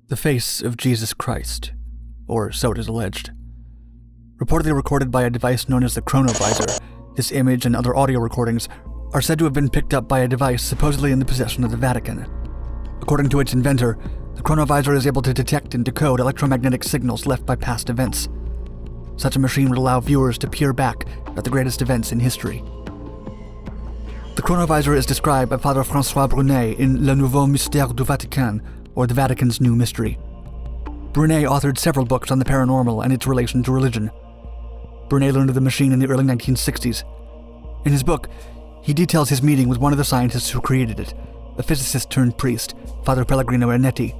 The face of Jesus Christ, or so it is alleged. Reportedly recorded by a device known as the Chronovisor, this image and other audio recordings are said to have been picked up by a device supposedly in the possession of the Vatican. According to its inventor, the Chronovisor is able to detect and decode electromagnetic signals left by past events. Such a machine would allow viewers to peer back at the greatest events in history. The Chronovisor is described by Father François Brune in Le Nouveau Mystère du Vatican, or the Vatican's New Mystery. Brune authored several books on the paranormal and its relation to religion. Brune learned of the machine in the early 1960s. In his book, he details his meeting with one of the scientists who created it, a physicist turned priest, Father Pellegrino Ernetti.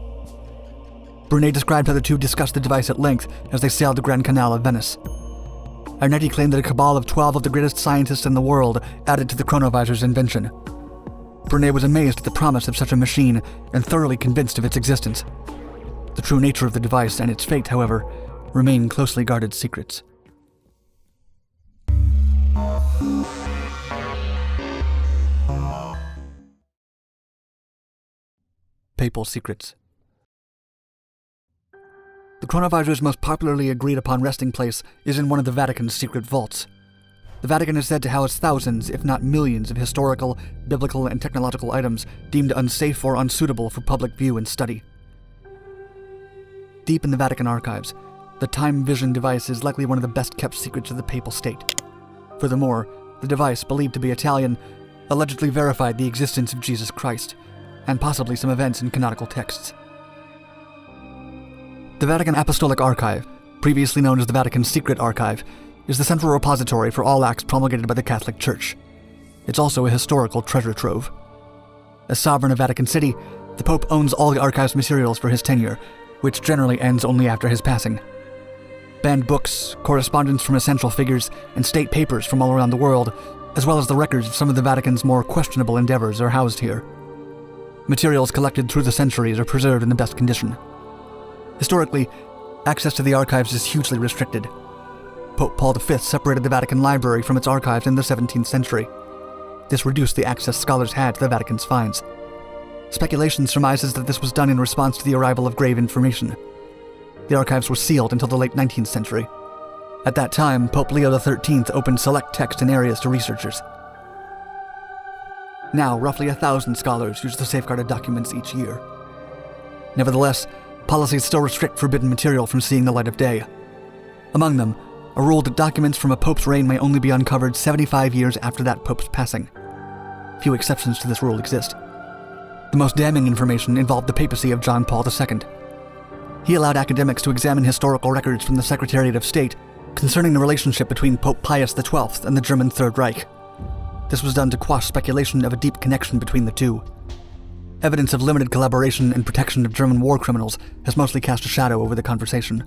Brune described how the two discussed the device at length as they sailed the Grand Canal of Venice. Ernetti claimed that a cabal of 12 of the greatest scientists in the world added to the Chronovisor's invention. Brune was amazed at the promise of such a machine and thoroughly convinced of its existence. The true nature of the device and its fate, however, remain closely guarded secrets. Papal secrets. The Chronovisor's most popularly agreed upon resting place is in one of the Vatican's secret vaults. The Vatican is said to house thousands, if not millions, of historical, biblical, and technological items deemed unsafe or unsuitable for public view and study. Deep in the Vatican archives, the time vision device is likely one of the best-kept secrets of the papal state. Furthermore, the device, believed to be Italian, allegedly verified the existence of Jesus Christ, and possibly some events in canonical texts. The Vatican Apostolic Archive, previously known as the Vatican Secret Archive, is the central repository for all acts promulgated by the Catholic Church. It's also a historical treasure trove. As sovereign of Vatican City, the Pope owns all the archive's materials for his tenure, which generally ends only after his passing. Banned books, correspondence from essential figures, and state papers from all around the world, as well as the records of some of the Vatican's more questionable endeavors, are housed here. Materials collected through the centuries are preserved in the best condition. Historically, access to the archives is hugely restricted. Pope Paul V separated the Vatican Library from its archives in the 17th century. This reduced the access scholars had to the Vatican's finds. Speculation surmises that this was done in response to the arrival of grave information. The archives were sealed until the late 19th century. At that time, Pope Leo XIII opened select text and areas to researchers. Now, roughly 1,000 scholars use the safeguarded documents each year. Nevertheless, policies still restrict forbidden material from seeing the light of day. Among them, a rule that documents from a pope's reign may only be uncovered 75 years after that pope's passing. Few exceptions to this rule exist. The most damning information involved the papacy of John Paul II. He allowed academics to examine historical records from the Secretariat of State concerning the relationship between Pope Pius XII and the German Third Reich. This was done to quash speculation of a deep connection between the two. Evidence of limited collaboration and protection of German war criminals has mostly cast a shadow over the conversation.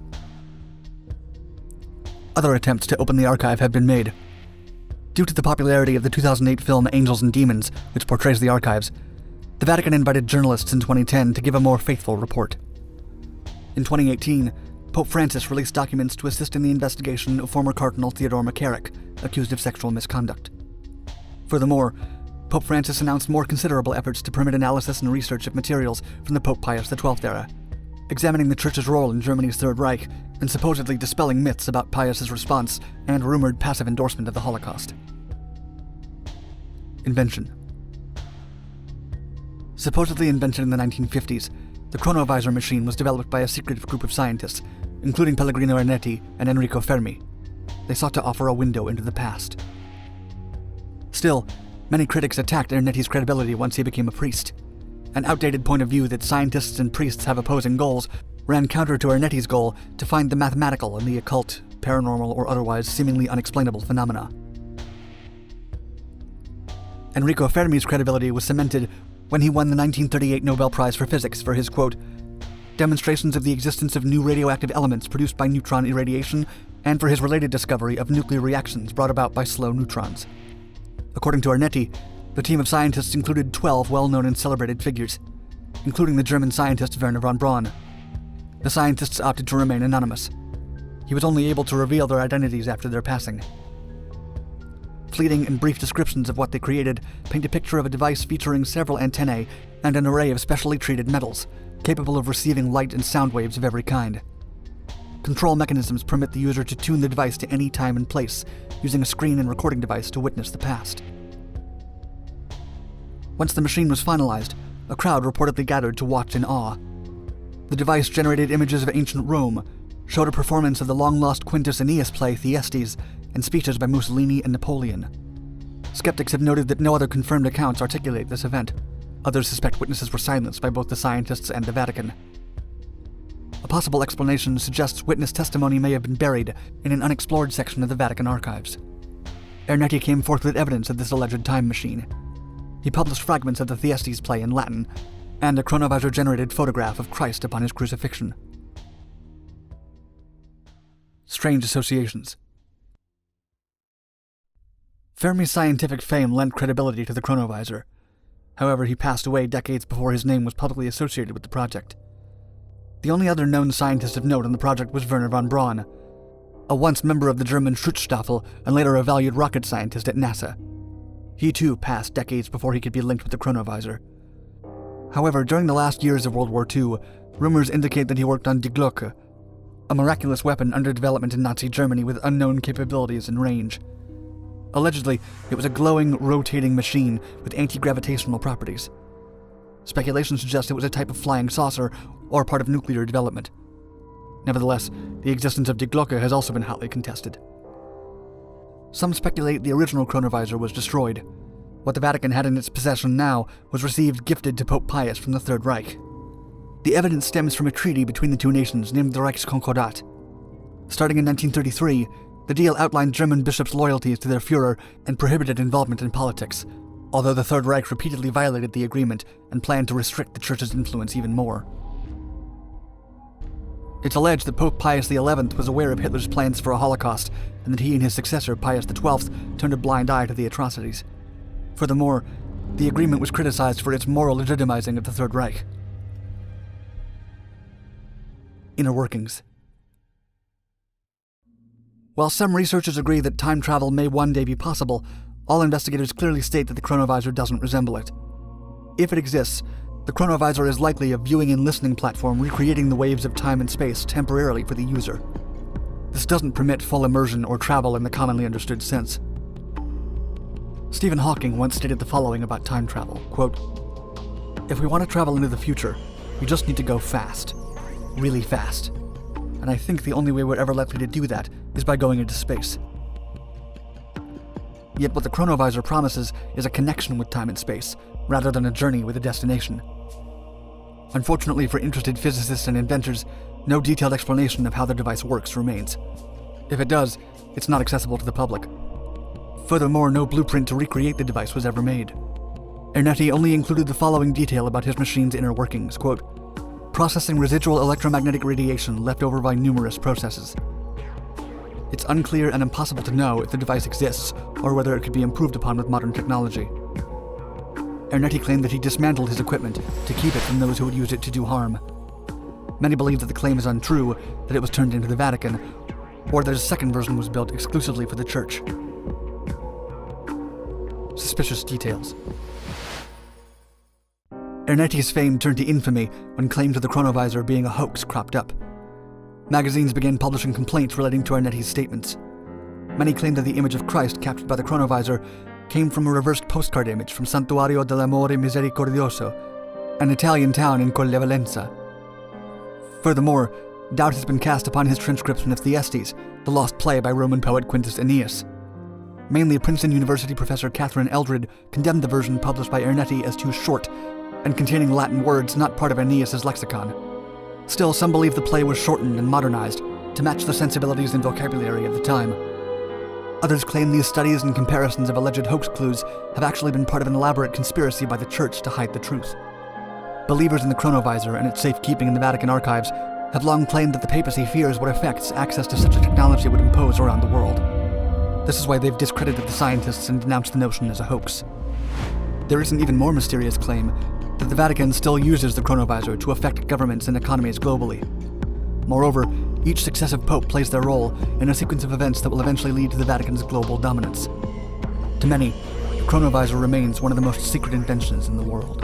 Other attempts to open the archive have been made. Due to the popularity of the 2008 film Angels and Demons, which portrays the archives, the Vatican invited journalists in 2010 to give a more faithful report. In 2018, Pope Francis released documents to assist in the investigation of former Cardinal Theodore McCarrick, accused of sexual misconduct. Furthermore, Pope Francis announced more considerable efforts to permit analysis and research of materials from the Pope Pius XII era, examining the Church's role in Germany's Third Reich and supposedly dispelling myths about Pius's response and rumored passive endorsement of the Holocaust. Invention. Supposedly invented in the 1950s, the Chronovisor machine was developed by a secretive group of scientists, including Pellegrino Ernetti and Enrico Fermi. They sought to offer a window into the past. Still, many critics attacked Ernetti's credibility once he became a priest. An outdated point of view that scientists and priests have opposing goals ran counter to Ernetti's goal to find the mathematical in the occult, paranormal, or otherwise seemingly unexplainable phenomena. Enrico Fermi's credibility was cemented when he won the 1938 Nobel Prize for Physics for his, quote, demonstrations of the existence of new radioactive elements produced by neutron irradiation, and for his related discovery of nuclear reactions brought about by slow neutrons. According to Ernetti, the team of scientists included 12 well-known and celebrated figures, including the German scientist Werner von Braun. The scientists opted to remain anonymous. He was only able to reveal their identities after their passing. Fleeting and brief descriptions of what they created paint a picture of a device featuring several antennae and an array of specially treated metals, capable of receiving light and sound waves of every kind. Control mechanisms permit the user to tune the device to any time and place, using a screen and recording device to witness the past. Once the machine was finalized, a crowd reportedly gathered to watch in awe. The device generated images of ancient Rome, showed a performance of the long-lost Quintus Aeneas play Thyestes, and speeches by Mussolini and Napoleon. Skeptics have noted that no other confirmed accounts articulate this event. Others suspect witnesses were silenced by both the scientists and the Vatican. A possible explanation suggests witness testimony may have been buried in an unexplored section of the Vatican archives. Ernetti came forth with evidence of this alleged time machine. He published fragments of the Thyestes play in Latin, and a Chronovisor-generated photograph of Christ upon his crucifixion. Strange associations. Fermi's scientific fame lent credibility to the Chronovisor. However, he passed away decades before his name was publicly associated with the project. The only other known scientist of note on the project was Wernher von Braun, a once member of the German Schutzstaffel and later a valued rocket scientist at NASA. He too passed decades before he could be linked with the Chronovisor. However, during the last years of World War II, rumors indicate that he worked on Die Glocke, a miraculous weapon under development in Nazi Germany with unknown capabilities and range. Allegedly, it was a glowing, rotating machine with anti-gravitational properties. Speculation suggests it was a type of flying saucer or part of nuclear development. Nevertheless, the existence of Die Glocke has also been hotly contested. Some speculate the original Chronovisor was destroyed. What the Vatican had in its possession now was received gifted to Pope Pius from the Third Reich. The evidence stems from a treaty between the two nations named the Reichskonkordat. Starting in 1933, the deal outlined German bishops' loyalties to their Führer and prohibited involvement in politics, although the Third Reich repeatedly violated the agreement and planned to restrict the Church's influence even more. It's alleged that Pope Pius XI was aware of Hitler's plans for a Holocaust, and that he and his successor, Pius XII, turned a blind eye to the atrocities. Furthermore, the agreement was criticized for its moral legitimizing of the Third Reich. Inner workings. While some researchers agree that time travel may one day be possible, all investigators clearly state that the Chronovisor doesn't resemble it. If it exists, the Chronovisor is likely a viewing and listening platform recreating the waves of time and space temporarily for the user. This doesn't permit full immersion or travel in the commonly understood sense. Stephen Hawking once stated the following about time travel, quote, "If we want to travel into the future, we just need to go fast. Really fast. And I think the only way we're ever likely to do that is by going into space." Yet what the Chronovisor promises is a connection with time and space, rather than a journey with a destination. Unfortunately for interested physicists and inventors, no detailed explanation of how the device works remains. If it does, it's not accessible to the public. Furthermore, no blueprint to recreate the device was ever made. Ernetti only included the following detail about his machine's inner workings, quote, "Processing residual electromagnetic radiation left over by numerous processes." It's unclear and impossible to know if the device exists or whether it could be improved upon with modern technology. Ernetti claimed that he dismantled his equipment to keep it from those who would use it to do harm. Many believe that the claim is untrue, that it was turned into the Vatican, or that a second version was built exclusively for the Church. Suspicious details. Ernetti's fame turned to infamy when claims of the Chronovisor being a hoax cropped up. Magazines began publishing complaints relating to Ernetti's statements. Many claimed that the image of Christ captured by the Chronovisor came from a reversed postcard image from Santuario dell'Amore Misericordioso, an Italian town in Colle Valenza. Furthermore, doubt has been cast upon his transcription of Thyestes, the lost play by Roman poet Quintus Aeneas. Mainly Princeton University professor Catherine Eldred condemned the version published by Ernetti as too short and containing Latin words not part of Aeneas's lexicon. Still, some believe the play was shortened and modernized to match the sensibilities and vocabulary of the time. Others claim these studies and comparisons of alleged hoax clues have actually been part of an elaborate conspiracy by the Church to hide the truth. Believers in the Chronovisor and its safekeeping in the Vatican archives have long claimed that the papacy fears what effects access to such a technology would impose around the world. This is why they've discredited the scientists and denounced the notion as a hoax. There is an even more mysterious claim that the Vatican still uses the Chronovisor to affect governments and economies globally. Moreover, each successive pope plays their role in a sequence of events that will eventually lead to the Vatican's global dominance. To many, the Chronovisor remains one of the most secret inventions in the world.